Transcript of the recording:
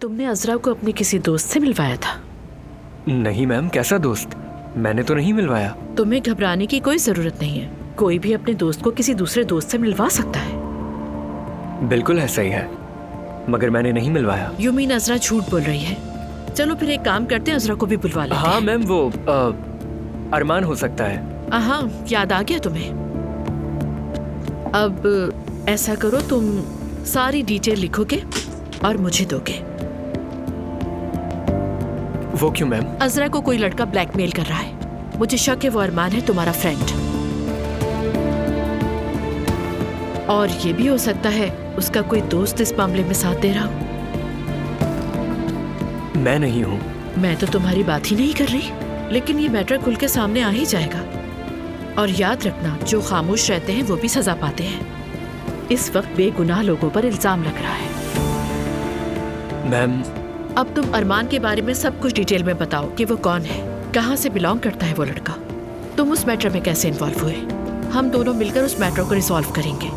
तुमने अजरा को अपने किसी दोस्त से मिलवाया था? नहीं मैम, कैसा दोस्त? मैंने तो नहीं मिलवाया। तुम्हें घबराने की कोई जरूरत नहीं है। कोई भी अपने दोस्त को किसी दूसरे दोस्त से मिलवा सकता है। बिल्कुल ऐसा ही है, मगर मैंने नहीं मिलवाया। यू मीन अजरा झूठ बोल रही है? चलो फिर एक काम करते हैं, अजरा को भी बुलवा लेते हैं। हाँ मैम, वो अरमान हो सकता है। हाँ, याद आ गया तुम्हें। अब ऐसा करो, तुम सारी डिटेल लिखोगे और मुझे दोगे। वो क्यों मैम? अजरा को कोई लड़का ब्लैकमेल कर रहा है। मुझे शक है वो अरमान है, तुम्हारा फ्रेंड। और ये भी हो सकता है उसका कोई दोस्त इस मामले में साथ दे रहा हो। मैं नहीं हूँ। मैं तो तुम्हारी बात ही नहीं कर रही, लेकिन ये मैटर खुल के सामने आ ही जाएगा। और याद रखना, जो खामोश रहते हैं वो भी सजा पाते हैं। इस वक्त बेगुनाह लोगों पर इल्जाम लग रहा है। मैम, अब तुम अरमान के बारे में सब कुछ डिटेल में बताओ कि वो कौन है, कहाँ से बिलोंग करता है वो लड़का, तुम उस मैटर में कैसे इन्वॉल्व हुए। हम दोनों मिलकर उस मैटर को रिसॉल्व करेंगे।